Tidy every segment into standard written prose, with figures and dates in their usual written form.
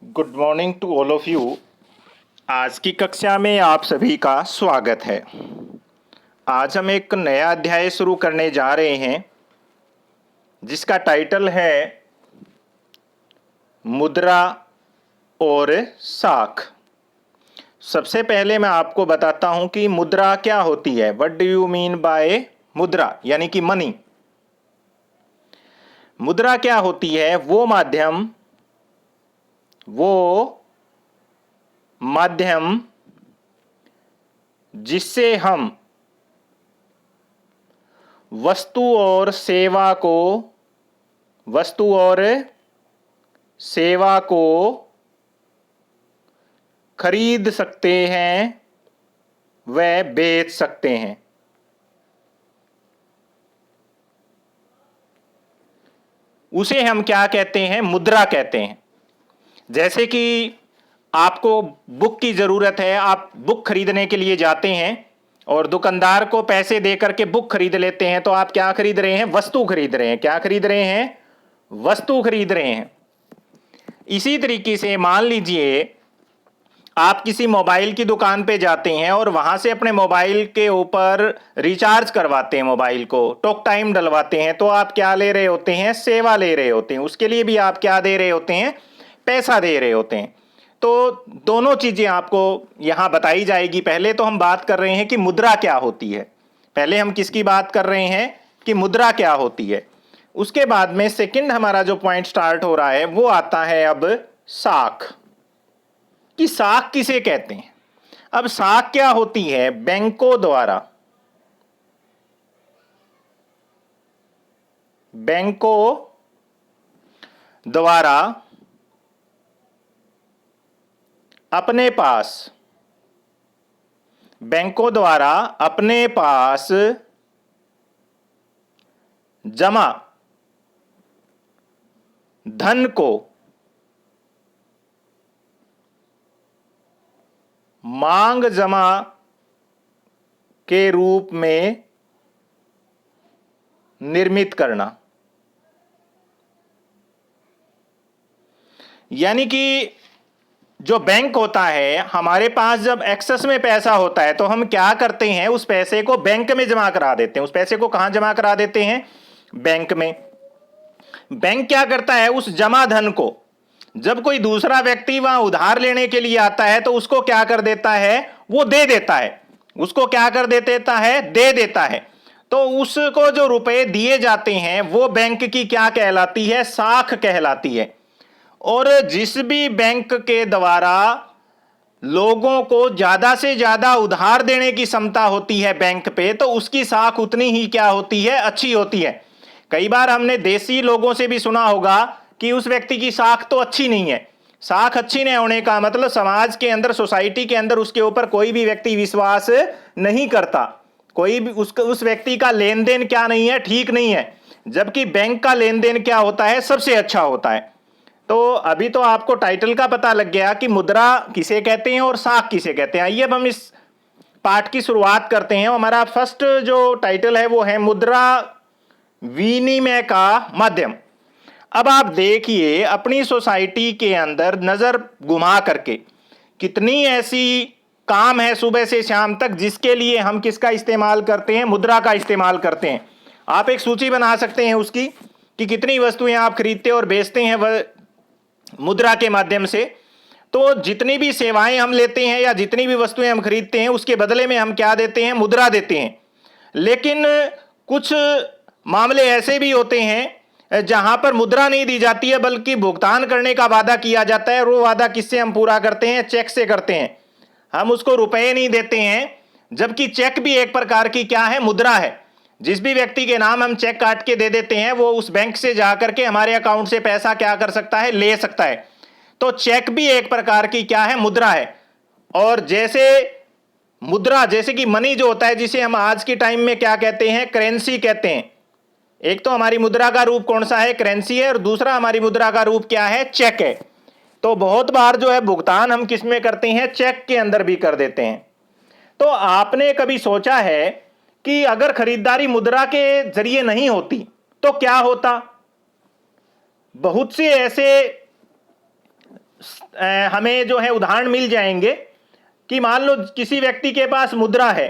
Good morning to all of you. आज की कक्षा में आप सभी का स्वागत है। आज हम एक नया अध्याय शुरू करने जा रहे हैं जिसका टाइटल है मुद्रा और साख। सबसे पहले मैं आपको बताता हूं कि मुद्रा क्या होती है। What do you mean by मुद्रा, यानी कि मनी। मुद्रा क्या होती है? वो माध्यम जिससे हम वस्तु और सेवा को खरीद सकते हैं व बेच सकते हैं। उसे हम क्या कहते हैं? मुद्रा कहते हैं। जैसे कि आपको बुक की जरूरत है, आप बुक खरीदने के लिए जाते हैं और दुकानदार को पैसे देकर के बुक खरीद लेते हैं, तो आप क्या खरीद रहे हैं? वस्तु खरीद रहे हैं। क्या खरीद रहे हैं? वस्तु खरीद रहे हैं। इसी तरीके से मान लीजिए आप किसी मोबाइल की दुकान पे जाते हैं और वहां से अपने मोबाइल के ऊपर रिचार्ज करवाते हैं, मोबाइल को टॉक टाइम डलवाते हैं, तो आप क्या ले रहे होते हैं? सेवा ले रहे होते हैं। उसके लिए भी आप क्या दे रहे होते हैं? पैसा दे रहे होते हैं। तो दोनों चीजें आपको यहां बताई जाएगी। पहले तो हम बात कर रहे हैं कि मुद्रा क्या होती है। पहले हम किसकी बात कर रहे हैं कि मुद्रा क्या होती है। उसके बाद में सेकंड हमारा जो पॉइंट स्टार्ट हो रहा है वो आता है अब साख, कि साख किसे कहते हैं। अब साख क्या होती है? बैंकों द्वारा अपने पास जमा धन को मांग जमा के रूप में निर्मित करना। यानी कि जो बैंक होता है, हमारे पास जब एक्सेस में पैसा होता है तो हम क्या करते हैं? उस पैसे को बैंक में जमा करा देते हैं। उस पैसे को कहां जमा करा देते हैं? बैंक में। बैंक क्या करता है? उस जमा धन को जब कोई दूसरा व्यक्ति वहां उधार लेने के लिए आता है तो उसको क्या कर देता है? वो दे देता है। उसको क्या कर देता है? दे देता है। तो उसको जो रुपए दिए जाते हैं वो बैंक की क्या कहलाती है? साख कहलाती है। और जिस भी बैंक के द्वारा लोगों को ज्यादा से ज्यादा उधार देने की क्षमता होती है बैंक पे, तो उसकी साख उतनी ही क्या होती है? अच्छी होती है। कई बार हमने देसी लोगों से भी सुना होगा कि उस व्यक्ति की साख तो अच्छी नहीं है। साख अच्छी नहीं होने का मतलब समाज के अंदर, सोसाइटी के अंदर उसके ऊपर कोई भी व्यक्ति विश्वास नहीं करता। कोई भी उस व्यक्ति का लेन देन क्या नहीं है? ठीक नहीं है। जबकि बैंक का लेन देन क्या होता है? सबसे अच्छा होता है। तो अभी तो आपको टाइटल का पता लग गया कि मुद्रा किसे कहते हैं और साख किसे कहते हैं। आइए अब हम इस पाठ की शुरुआत करते हैं। हमारा फर्स्ट जो टाइटल है वो है मुद्रा विनिमय का माध्यम। अब आप देखिए अपनी सोसाइटी के अंदर नजर घुमा करके कितनी ऐसी काम है सुबह से शाम तक जिसके लिए हम किसका इस्तेमाल करते हैं? मुद्रा का इस्तेमाल करते हैं। आप एक सूची बना सकते हैं उसकी कि कितनी वस्तुएं आप खरीदते और बेचते हैं वह मुद्रा के माध्यम से। तो जितनी भी सेवाएं हम लेते हैं या जितनी भी वस्तुएं हम खरीदते हैं उसके बदले में हम क्या देते हैं? मुद्रा देते हैं। लेकिन कुछ मामले ऐसे भी होते हैं जहां पर मुद्रा नहीं दी जाती है बल्कि भुगतान करने का वादा किया जाता है। वो वादा किससे हम पूरा करते हैं? चेक से करते हैं। हम उसको रुपए नहीं देते हैं, जबकि चेक भी एक प्रकार की क्या है? मुद्रा है। जिस भी व्यक्ति के नाम हम चेक काट के दे देते हैं वो उस बैंक से जाकर के हमारे अकाउंट से पैसा क्या कर सकता है? ले सकता है। तो चेक भी एक प्रकार की क्या है? मुद्रा है। और जैसे मुद्रा, जैसे कि मनी जो होता है, जिसे हम आज के टाइम में क्या कहते हैं? करेंसी कहते हैं। एक तो हमारी मुद्रा का रूप कौन सा है? करेंसी है। और दूसरा हमारी मुद्रा का रूप क्या है? चेक है। तो बहुत बार जो है भुगतान हम किस में करते हैं? चेक के अंदर भी कर देते हैं। तो आपने कभी सोचा है कि अगर खरीदारी मुद्रा के जरिए नहीं होती तो क्या होता? बहुत से ऐसे हमें जो है उदाहरण मिल जाएंगे कि मान लो किसी व्यक्ति के पास मुद्रा है,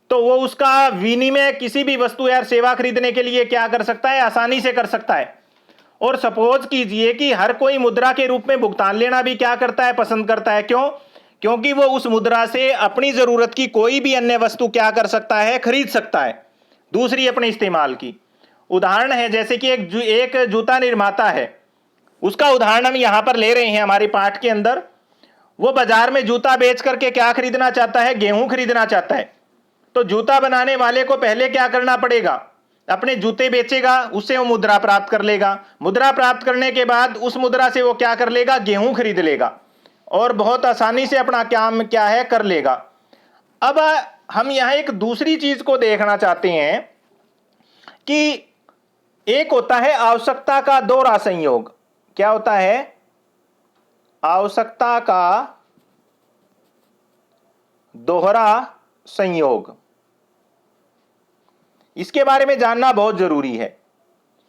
तो वो उसका विनिमय किसी भी वस्तु या सेवा खरीदने के लिए क्या कर सकता है, आसानी से कर सकता है। और सपोज कीजिए कि हर कोई मुद्रा के रूप में भुगतान लेना भी क्या करता है, पसंद करता है। क्यों? क्योंकि वो उस मुद्रा से अपनी जरूरत की कोई भी अन्य वस्तु क्या कर सकता है, खरीद सकता है, दूसरी अपने इस्तेमाल की। उदाहरण है जैसे कि एक जूता निर्माता है, उसका उदाहरण हम यहां पर ले रहे हैं हमारे पाठ के अंदर। वो बाजार में जूता बेच करके क्या खरीदना चाहता है, गेहूं खरीदना चाहता है। तो जूता बनाने वाले को पहले क्या करना पड़ेगा, अपने जूते बेचेगा, उससे वो मुद्रा प्राप्त कर लेगा। मुद्रा प्राप्त करने के बाद उस मुद्रा से वो क्या कर लेगा, गेहूं खरीद लेगा और बहुत आसानी से अपना काम क्या है कर लेगा। अब हम यहां एक दूसरी चीज को देखना चाहते हैं कि एक होता है आवश्यकता का दोहरा संयोग। क्या होता है? आवश्यकता का दोहरा संयोग। इसके बारे में जानना बहुत जरूरी है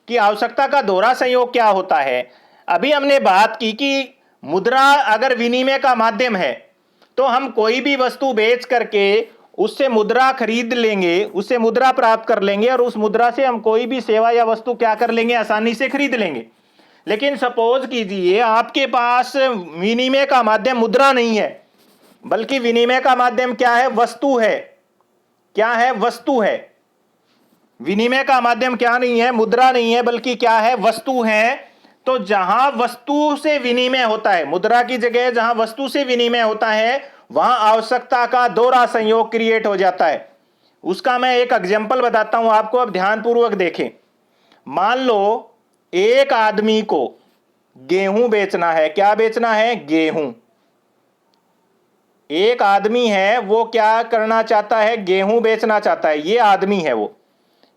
कि आवश्यकता का दोहरा संयोग क्या होता है। अभी हमने बात की कि मुद्रा अगर विनिमय का माध्यम है तो हम कोई भी वस्तु बेच करके उससे मुद्रा खरीद लेंगे, उससे मुद्रा प्राप्त कर लेंगे और उस मुद्रा से हम कोई भी सेवा या वस्तु क्या कर लेंगे, आसानी से खरीद लेंगे। लेकिन सपोज कीजिए आपके पास विनिमय का माध्यम मुद्रा नहीं है, बल्कि विनिमय का माध्यम क्या है, वस्तु है। क्या है? वस्तु है। विनिमय का माध्यम क्या नहीं है, मुद्रा नहीं है, बल्कि क्या है, वस्तु है। तो जहां वस्तु से विनिमय होता है, मुद्रा की जगह जहां वस्तु से विनिमय होता है, वहां आवश्यकता का दोहरा संयोग क्रिएट हो जाता है। उसका मैं एक एग्जांपल बताता हूं आपको, अब ध्यानपूर्वक देखें। मान लो एक आदमी को गेहूं बेचना है। क्या बेचना है? गेहूं। एक आदमी है, वो क्या करना चाहता है, गेहूं बेचना चाहता है। ये आदमी है,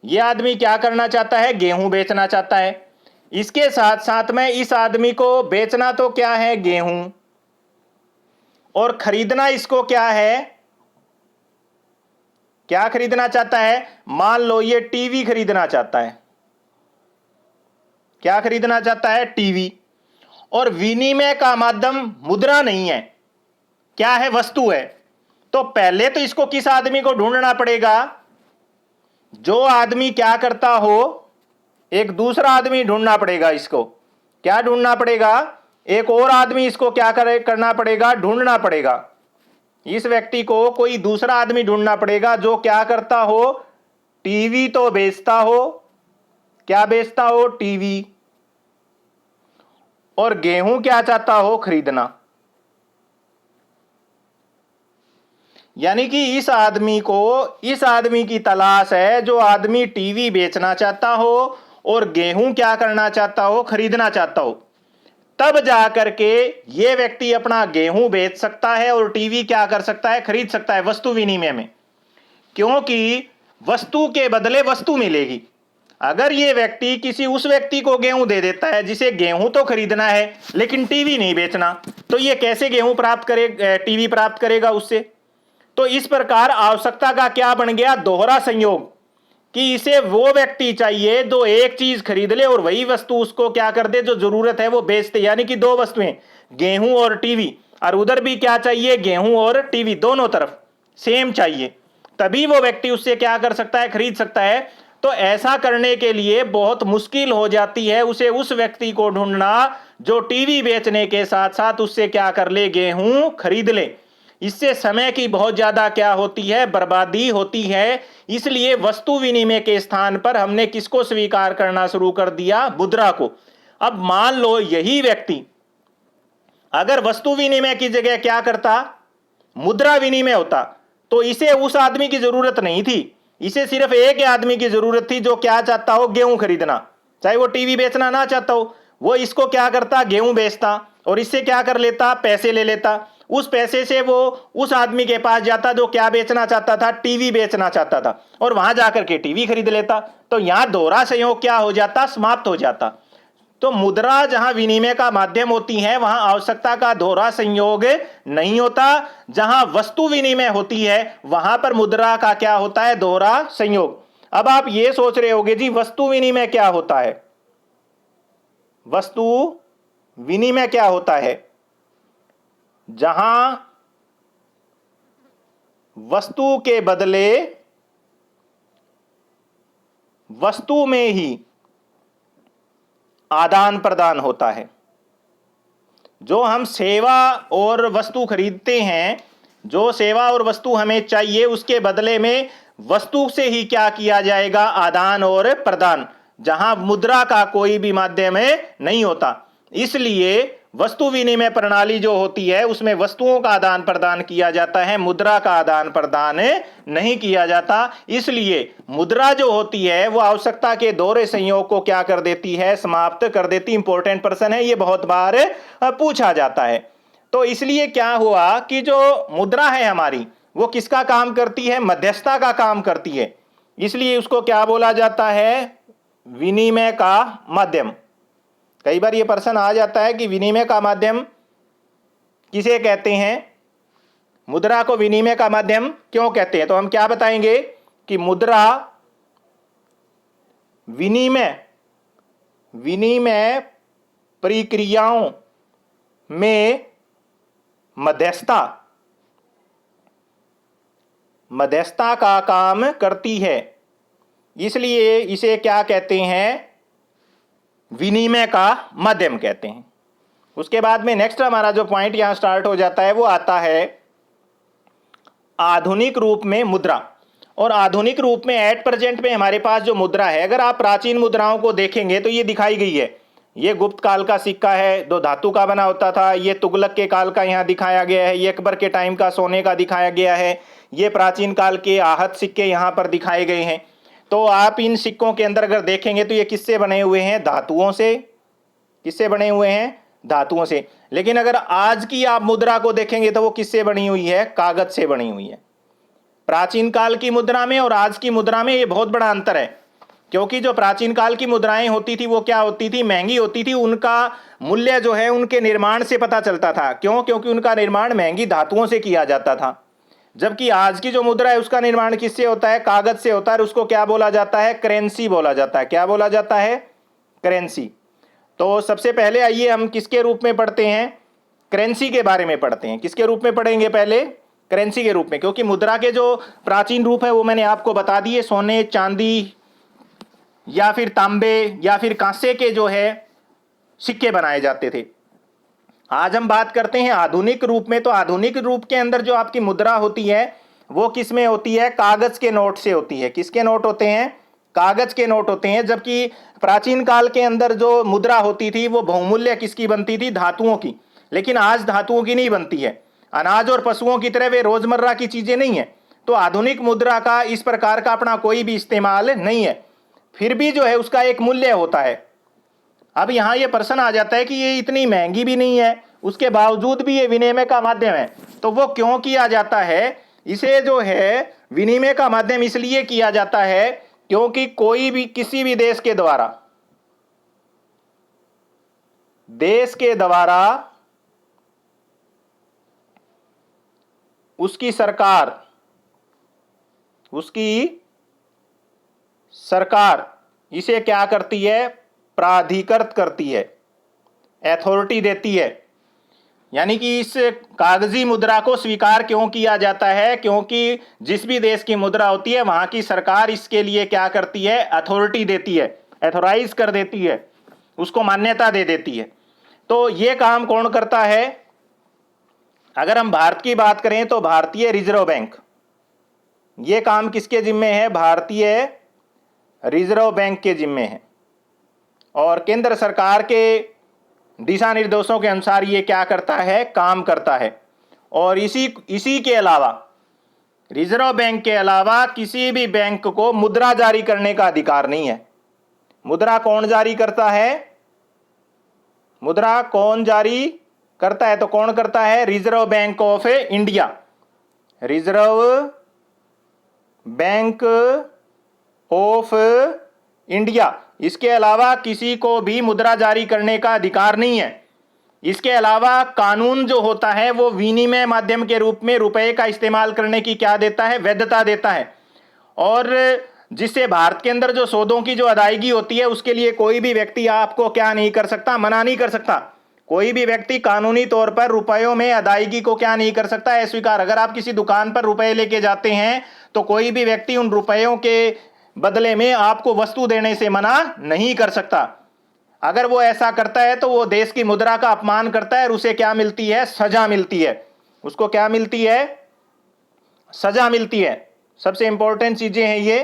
ये आदमी क्या करना चाहता है, गेहूं बेचना चाहता है। इसके साथ साथ में इस आदमी को बेचना तो क्या है, गेहूं, और खरीदना इसको क्या है, क्या खरीदना चाहता है? मान लो ये टीवी खरीदना चाहता है। क्या खरीदना चाहता है? टीवी। और विनिमय का माध्यम मुद्रा नहीं है, क्या है, वस्तु है। तो पहले तो इसको किस आदमी को ढूंढना पड़ेगा, जो आदमी क्या करता हो, एक दूसरा आदमी ढूंढना पड़ेगा। इसको क्या ढूंढना पड़ेगा, एक और आदमी इसको क्या करना पड़ेगा, ढूंढना पड़ेगा। इस व्यक्ति को कोई दूसरा आदमी ढूंढना पड़ेगा जो क्या करता हो, टीवी तो बेचता हो। क्या बेचता हो? टीवी। और गेहूं क्या चाहता हो, खरीदना। यानी कि इस आदमी की तलाश है जो आदमी टीवी बेचना चाहता हो और गेहूं क्या करना चाहता हो, खरीदना चाहता हो। तब जाकर के यह व्यक्ति अपना गेहूं बेच सकता है और टीवी क्या कर सकता है, खरीद सकता है, वस्तु विनिमय में। क्योंकि वस्तु के बदले वस्तु मिलेगी। अगर यह व्यक्ति किसी उस व्यक्ति को गेहूं दे देता है जिसे गेहूं तो खरीदना है लेकिन टीवी नहीं बेचना, तो यह कैसे गेहूं प्राप्त करेगा, टीवी प्राप्त करेगा उससे। तो इस प्रकार आवश्यकता का क्या बन गया, दोहरा संयोग, कि इसे वो व्यक्ति चाहिए जो एक चीज खरीद ले और वही वस्तु उसको क्या कर दे, जो जरूरत है वो बेच दे। यानी कि दो वस्तुएं, गेहूं और टीवी, और उधर भी क्या चाहिए, गेहूं और टीवी, दोनों तरफ सेम चाहिए, तभी वो व्यक्ति उससे क्या कर सकता है, खरीद सकता है। तो ऐसा करने के लिए बहुत मुश्किल हो जाती है उसे उस व्यक्ति को ढूंढना जो टीवी बेचने के साथ साथ उससे क्या कर ले, गेहूं खरीद ले। इससे समय की बहुत ज्यादा क्या होती है, बर्बादी होती है। इसलिए वस्तु विनिमय के स्थान पर हमने किसको स्वीकार करना शुरू कर दिया, मुद्रा को। अब मान लो यही व्यक्ति अगर वस्तु विनिमय की जगह क्या करता, मुद्रा विनिमय होता, तो इसे उस आदमी की जरूरत नहीं थी, इसे सिर्फ एक आदमी की जरूरत थी जो क्या चाहता हो, गेहूं खरीदना, चाहे वो टीवी बेचना ना चाहता हो। वो इसको क्या करता, गेहूं बेचता और इससे क्या कर लेता, पैसे ले लेता। उस पैसे से वो उस आदमी के पास जाता जो क्या बेचना चाहता था, टीवी बेचना चाहता था, और वहां जाकर के टीवी खरीद लेता। तो यहां दोहरा संयोग क्या हो जाता, समाप्त हो जाता। तो मुद्रा जहां विनिमय का माध्यम होती है वहां आवश्यकता का दोहरा संयोग नहीं होता। जहां वस्तु विनिमय होती है वहां पर मुद्रा का क्या होता है, दोहरा संयोग। अब आप ये सोच रहे होंगे जी वस्तु विनिमय क्या होता है, वस्तु विनिमय क्या होता है। जहां वस्तु के बदले वस्तु में ही आदान प्रदान होता है। जो हम सेवा और वस्तु खरीदते हैं, जो सेवा और वस्तु हमें चाहिए, उसके बदले में वस्तु से ही क्या किया जाएगा, आदान और प्रदान, जहां मुद्रा का कोई भी माध्यम नहीं होता। इसलिए वस्तु विनिमय प्रणाली जो होती है उसमें वस्तुओं का आदान प्रदान किया जाता है, मुद्रा का आदान प्रदान नहीं किया जाता। इसलिए मुद्रा जो होती है वो आवश्यकता के दोहरे संयोग को क्या कर देती है, समाप्त कर देती। इंपॉर्टेंट प्रश्न है, ये बहुत बार पूछा जाता है। तो इसलिए क्या हुआ कि जो मुद्रा है हमारी वो किसका काम करती है, मध्यस्थता का काम करती है। इसलिए उसको क्या बोला जाता है, विनिमय का माध्यम। कई बार ये प्रश्न आ जाता है कि विनिमय का माध्यम किसे कहते हैं, मुद्रा को विनिमय का माध्यम क्यों कहते हैं। तो हम क्या बताएंगे कि मुद्रा विनिमय प्रक्रियाओं में मध्यस्थता का काम करती है, इसलिए इसे क्या कहते हैं, विनिमय का माध्यम कहते हैं। उसके बाद में नेक्स्ट हमारा जो पॉइंट यहां स्टार्ट हो जाता है वो आता है आधुनिक रूप में मुद्रा। और आधुनिक रूप में एट प्रेजेंट में हमारे पास जो मुद्रा है, अगर आप प्राचीन मुद्राओं को देखेंगे तो ये दिखाई गई है। ये गुप्त काल का सिक्का है, दो धातु का बना होता था। ये तुगलक के काल का यहाँ दिखाया गया है। ये अकबर के टाइम का सोने का दिखाया गया है। ये प्राचीन काल के आहत सिक्के यहाँ पर दिखाए गए हैं। तो आप इन सिक्कों के अंदर अगर देखेंगे तो ये किससे बने हुए हैं, धातुओं से। किससे बने हुए हैं, धातुओं से। लेकिन अगर आज की आप मुद्रा को देखेंगे तो वो किससे बनी हुई है, कागज से बनी हुई है। प्राचीन काल की मुद्रा में और आज की मुद्रा में ये बहुत बड़ा अंतर है, क्योंकि जो प्राचीन काल की मुद्राएं होती थी वो क्या होती थी, महंगी होती थी। उनका मूल्य जो है उनके निर्माण से पता चलता था। क्यों, क्योंकि उनका निर्माण महंगी धातुओं से किया जाता था। जबकि आज की जो मुद्रा है उसका निर्माण किससे होता है, कागज से होता है। उसको क्या बोला जाता है, करेंसी बोला जाता है। क्या बोला जाता है, करेंसी। तो सबसे पहले आइए हम किसके रूप में पढ़ते हैं, करेंसी के बारे में पढ़ते हैं। किसके रूप में पढ़ेंगे, पहले करेंसी के रूप में, क्योंकि मुद्रा के जो प्राचीन रूप है वो मैंने आपको बता दिए, सोने, चांदी या फिर तांबे या फिर कांसे के जो है सिक्के बनाए जाते थे। आज हम बात करते हैं आधुनिक रूप में। तो आधुनिक रूप के अंदर जो आपकी मुद्रा होती है वो किस में होती है, कागज के नोट से होती है। किसके नोट होते हैं, कागज के नोट होते हैं। जबकि प्राचीन काल के अंदर जो मुद्रा होती थी वो बहुमूल्य किसकी बनती थी, धातुओं की। लेकिन आज धातुओं की नहीं बनती है। अनाज और पशुओं की तरह वे रोजमर्रा की चीजें नहीं है। तो आधुनिक मुद्रा का इस प्रकार का अपना कोई भी इस्तेमाल नहीं है। फिर भी जो है उसका एक मूल्य होता है। अब यहां ये प्रश्न आ जाता है कि ये इतनी महंगी भी नहीं है, उसके बावजूद भी ये विनिमय का माध्यम है। तो वो क्यों किया जाता है, इसे जो है विनिमय का माध्यम इसलिए किया जाता है क्योंकि कोई भी किसी भी देश के द्वारा उसकी सरकार इसे क्या करती है, प्राधिकृत करती है, अथॉरिटी देती है। यानी कि इस कागजी मुद्रा को स्वीकार क्यों किया जाता है, क्योंकि जिस भी देश की मुद्रा होती है वहां की सरकार इसके लिए क्या करती है, अथॉरिटी देती है, एथोराइज कर देती है, उसको मान्यता दे देती है। तो ये काम कौन करता है, अगर हम भारत की बात करें तो भारतीय रिजर्व बैंक। ये काम किसके जिम्मे है, भारतीय रिजर्व बैंक के जिम्मे है। और केंद्र सरकार के दिशा निर्देशों के अनुसार ये क्या करता है, काम करता है। और इसी के अलावा, रिजर्व बैंक के अलावा किसी भी बैंक को मुद्रा जारी करने का अधिकार नहीं है। मुद्रा कौन जारी करता है, मुद्रा कौन जारी करता है, तो कौन करता है, reserve bank of India. Reserve bank of India. इसके अलावा किसी को भी मुद्रा जारी करने का अधिकार नहीं है। इसके अलावा कानून जो होता है वो विनिमय माध्यम के रूप में रुपए का इस्तेमाल करने की क्या देता है, वैधता देता है। और जिससे भारत के अंदर जो सौदों की जो अदायगी होती है उसके लिए कोई भी व्यक्ति आपको क्या नहीं कर सकता, मना नहीं कर सकता। कोई भी व्यक्ति कानूनी तौर पर रुपयों में अदायगी को क्या नहीं कर सकता, अस्वीकार। अगर आप किसी दुकान पर रुपए लेके जाते हैं तो कोई भी व्यक्ति उन रुपयों के बदले में आपको वस्तु देने से मना नहीं कर सकता। अगर वो ऐसा करता है तो वो देश की मुद्रा का अपमान करता है और उसे क्या मिलती है, सजा मिलती है। उसको क्या मिलती है, सजा मिलती है। सबसे इंपॉर्टेंट चीजें हैं ये।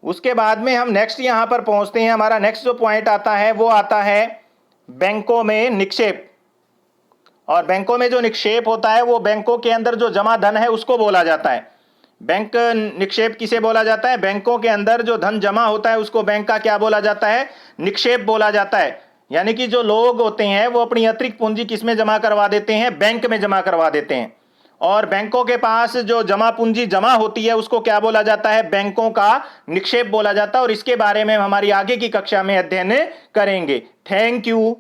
उसके बाद में हम नेक्स्ट यहां पर पहुंचते हैं। हमारा नेक्स्ट जो पॉइंट आता है वो आता है बैंकों में निक्षेप। और बैंकों में जो निक्षेप होता है वो बैंकों के अंदर जो जमा धन है उसको बोला जाता है। बैंक निक्षेप किसे बोला जाता है, बैंकों के अंदर जो धन जमा होता है उसको बैंक का क्या बोला जाता है, निक्षेप बोला जाता है। यानी कि जो लोग होते हैं वो अपनी अतिरिक्त पूंजी किस में जमा करवा देते हैं, बैंक में जमा करवा देते हैं। और बैंकों के पास जो जमा पूंजी जमा होती है उसको क्या बोला जाता है, बैंकों का निक्षेप बोला जाता है। और इसके बारे में हम हमारी आगे की कक्षा में अध्ययन करेंगे। Thank you.